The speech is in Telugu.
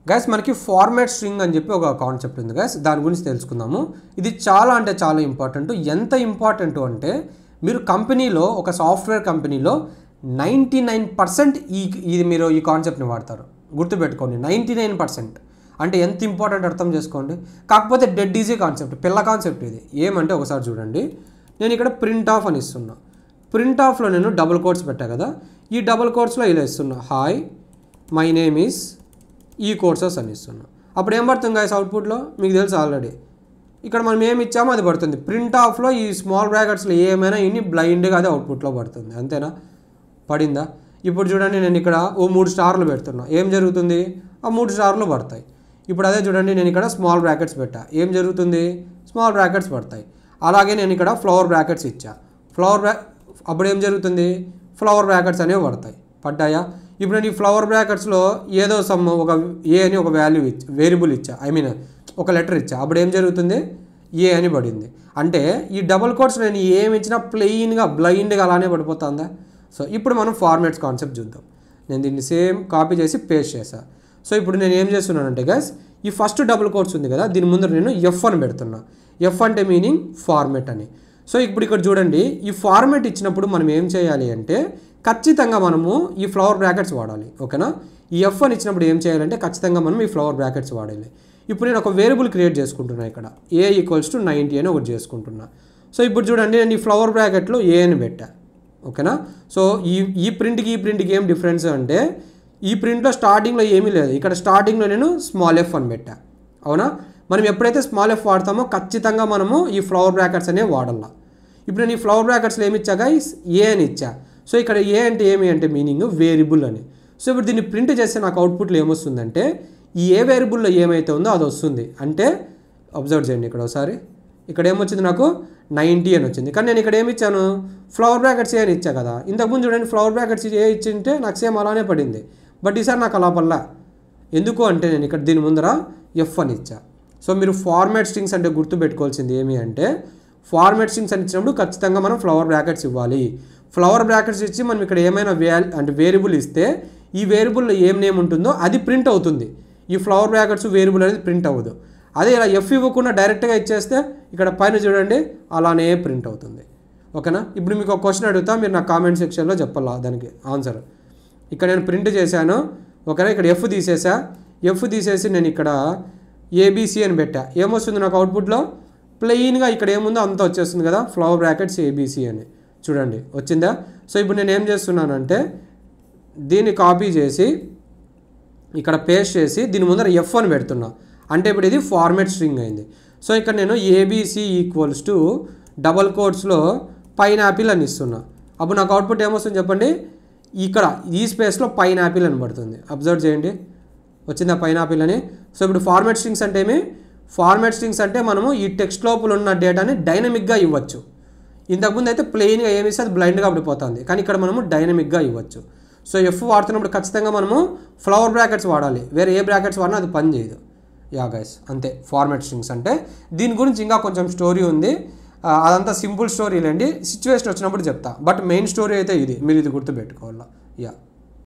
గైస్ మనకి ఫార్మాట్ స్ట్రింగ్ అని చెప్పి ఒక కాన్సెప్ట్ ఉంది గైస్, దాని గురించి తెలుసుకుందాము. ఇది చాలా అంటే చాలా ఇంపార్టెంట్. ఎంత ఇంపార్టెంట్ అంటే మీరు కంపెనీలో, ఒక సాఫ్ట్వేర్ కంపెనీలో 99% ఇది మీరు ఈ కాన్సెప్ట్ని వాడతారు. గుర్తుపెట్టుకోండి, 99% అంటే ఎంత ఇంపార్టెంట్ అర్థం చేసుకోండి. కాకపోతే డెడ్ ఈజీ కాన్సెప్ట్, పిల్ల కాన్సెప్ట్ ఇది. ఏమంటే ఒకసారి చూడండి, నేను ఇక్కడ ప్రింట్ ఆఫ్ అని ఇస్తున్నా. ప్రింట్ ఆఫ్లో నేను డబుల్ కోట్స్ పెట్టా కదా, ఈ డబుల్ కోట్స్లో ఇలా ఇస్తున్నా, హాయ్ మై నేమ్ ఈస్ ఈ కోర్సెస్ అని ఇస్తున్నా. అప్పుడు ఏం పడుతుంది గైస్ అవుట్పుట్లో మీకు తెలుసు ఆల్రెడీ. ఇక్కడ మనం ఏమి ఇచ్చామో అది పడుతుంది. ప్రింట్ ఆఫ్లో ఈ స్మాల్ బ్రాకెట్స్లో ఏమైనా ఇన్ని బ్లైండ్గా అది అవుట్పుట్లో పడుతుంది. అంతేనా? పడిందా? ఇప్పుడు చూడండి, నేను ఇక్కడ ఓ 3 స్టార్లు పెడుతున్నా. ఏం జరుగుతుంది? ఆ 3 స్టార్లు పడతాయి. ఇప్పుడు అదే చూడండి, నేను ఇక్కడ స్మాల్ బ్రాకెట్స్ పెట్టా. ఏం జరుగుతుంది? స్మాల్ బ్రాకెట్స్ పడతాయి. అలాగే నేను ఇక్కడ ఫ్లవర్ బ్రాకెట్స్ ఇచ్చా. అప్పుడు ఏం జరుగుతుంది? ఫ్లవర్ బ్రాకెట్స్ అనేవి పడతాయి. పడ్డాయా? ఇప్పుడు నేను ఈ ఫ్లవర్ బ్రాకెట్స్లో ఏదో ఒక ఏ అని ఒక వాల్యూ వేరియబుల్ ఇచ్చా, ఒక లెటర్ ఇచ్చా. అప్పుడు ఏం జరుగుతుంది? ఏ అని పడింది. అంటే ఈ డబుల్ కోట్స్ నేను ఏమి ఇచ్చినా ప్లెయిన్గా బ్లైండ్గా అలానే పడిపోతుందా? సో ఇప్పుడు మనం ఫార్మాట్స్ కాన్సెప్ట్ చూద్దాం. నేను దీన్ని సేమ్ కాపీ చేసి పేస్ట్ చేశాను. సో ఇప్పుడు నేను ఏం చేస్తున్నానంటే గైస్, ఈ ఫస్ట్ డబుల్ కోట్స్ ఉంది కదా, దీని ముందర నేను ఎఫ్ అని పెడుతున్నా. ఎఫ్ అంటే మీనింగ్ ఫార్మాట్ అని. సో ఇప్పుడు ఇక్కడ చూడండి, ఈ ఫార్మాట్ ఇచ్చినప్పుడు మనం ఏం చేయాలి అంటే ఖచ్చితంగా మనము ఈ ఫ్లవర్ బ్రాకెట్స్ వాడాలి. ఓకేనా? ఈ ఎఫ్ అని ఇచ్చినప్పుడు ఏం చేయాలంటే ఖచ్చితంగా మనం ఈ ఫ్లవర్ బ్రాకెట్స్ వాడాలి. ఇప్పుడు నేను ఒక వేరియబుల్ క్రియేట్ చేసుకుంటున్నా. ఇక్కడ ఏ ఈక్వల్స్ టు 90 అని ఒకటి చేసుకుంటున్నా. సో ఇప్పుడు చూడండి, నేను ఈ ఫ్లవర్ బ్రాకెట్లో ఏ అని పెట్టా. ఓకేనా? సో ఈ ప్రింట్కి ఏం డిఫరెన్స్ అంటే, ఈ ప్రింట్లో స్టార్టింగ్లో ఏమీ లేదు. ఇక్కడ స్టార్టింగ్లో నేను స్మాల్ ఎఫ్ అని పెట్టా. అవునా? మనం ఎప్పుడైతే స్మాల్ ఎఫ్ వాడతామో ఖచ్చితంగా మనము ఈ ఫ్లవర్ బ్రాకెట్స్ అనేవి వాడాల. ఇప్పుడు నేను ఈ ఫ్లవర్ బ్రాకెట్స్లో ఏమి ఇచ్చా గైస్? ఏ అని ఇచ్చా. సో ఇక్కడ ఏ అంటే ఏమి అంటే మీనింగ్ వేరియబుల్ అని. సో ఇప్పుడు దీన్ని ప్రింట్ చేస్తే నాకు అవుట్పుట్లో ఏమొస్తుందంటే, ఈ ఏ వేరియబుల్లో ఏమైతే ఉందో అది వస్తుంది. అంటే అబ్జర్వ్ చేయండి, ఇక్కడ ఒకసారి ఇక్కడ ఏమొచ్చింది? నాకు 90 అని వచ్చింది. కానీ నేను ఇక్కడ ఏమి ఇచ్చాను? ఫ్లవర్ బ్రాకెట్స్ ఏ అని ఇచ్చా కదా. ఇంతకుముందు చూడండి, ఫ్లవర్ బ్రాకెట్స్ ఏ ఇచ్చింటే నాకు సేమ్ అలానే పడింది. బట్ ఈసారి నాకు అలా పల్లా. ఎందుకు అంటే నేను ఇక్కడ దీని ముందర ఎఫ్ అని ఇచ్చా. సో మీరు ఫార్మాట్ స్ట్రింగ్స్ అంటే గుర్తుపెట్టుకోవాల్సింది ఏమి అంటే, ఫార్మాట్ స్ట్రింగ్స్ అని ఇచ్చినప్పుడు ఖచ్చితంగా మనం ఫ్లవర్ బ్రాకెట్స్ ఇవ్వాలి. ఫ్లవర్ బ్రాకెట్స్ ఇచ్చి మనం ఇక్కడ ఏమైనా వేరియబుల్ ఇస్తే, ఈ వేరియబుల్లో ఏం నేమ్ ఉంటుందో అది ప్రింట్ అవుతుంది. ఈ ఫ్లవర్ బ్రాకెట్స్ వేరియబుల్ అనేది ప్రింట్ అవ్వదు. అదే ఇలా ఎఫ్ ఇవ్వకుండా డైరెక్ట్గా ఇచ్చేస్తే ఇక్కడ పైన చూడండి అలానే ప్రింట్ అవుతుంది. ఓకేనా? ఇప్పుడు మీకు ఒక క్వశ్చన్ అడుగుతా, మీరు నా కామెంట్ సెక్షన్లో చెప్పాలా దానికి ఆన్సర్. ఇక్కడ నేను ప్రింట్ చేశాను. ఓకేనా? ఇక్కడ ఎఫ్ తీసేసా. ఎఫ్ తీసేసి నేను ఇక్కడ ఏబీసీ అని పెట్టా. ఏమొస్తుంది నాకు అవుట్పుట్లో? ప్లెయిన్గా ఇక్కడ ఏముందో అంతా వచ్చేస్తుంది కదా, ఫ్లవర్ బ్రాకెట్స్ ఏబీసీ అని. చూడండి వచ్చిందా? సో ఇప్పుడు నేను ఏం చేస్తున్నానంటే దీన్ని కాపీ చేసి ఇక్కడ పేస్ట్ చేసి దీని ముందర ఎఫ్ అని పెడుతున్నా. అంటే ఇప్పుడు ఇది ఫార్మాట్ స్ట్రింగ్ అయింది. సో ఇక్కడ నేను ఏబీసీ ఈక్వల్స్ టు డబల్ కోట్స్లో పైనాపిల్ అని ఇస్తున్నా. అప్పుడు నాకు అవుట్పుట్ ఏమొస్తుంది చెప్పండి? ఇక్కడ ఈ స్పేస్లో పైనాపిల్ అని పడుతుంది. అబ్జర్వ్ చేయండి, వచ్చిందా పైనాపిల్ అని. సో ఇప్పుడు ఫార్మాట్ స్ట్రింగ్స్ అంటే ఏమి? ఫార్మాట్ స్ట్రింగ్స్ అంటే మనము ఈ టెక్స్ట్ లోపల ఉన్న డేటాని డైనమిక్గా ఇవ్వచ్చు. ఇంతకుముందు అయితే ప్లెయిన్గా ఏమి ఇస్తే అది బ్లైండ్గా పడిపోతుంది. కానీ ఇక్కడ మనము డైనమిక్గా ఇవ్వచ్చు. సో ఎఫ్ వాడుతున్నప్పుడు ఖచ్చితంగా మనము ఫ్లవర్ బ్రాకెట్స్ వాడాలి. వేరే ఏ బ్రాకెట్స్ వాడినా అది పని చేయదు. యా గైస్, అంతే ఫార్మాట్ స్ట్రింగ్స్ అంటే. దీని గురించి ఇంకా కొంచెం స్టోరీ ఉంది, అదంతా సింపుల్ స్టోరీలేండి. సిచ్యువేషన్ వచ్చినప్పుడు చెప్తా. బట్ మెయిన్ స్టోరీ అయితే ఇది, మీరు ఇది గుర్తుపెట్టుకోవాలా. యా.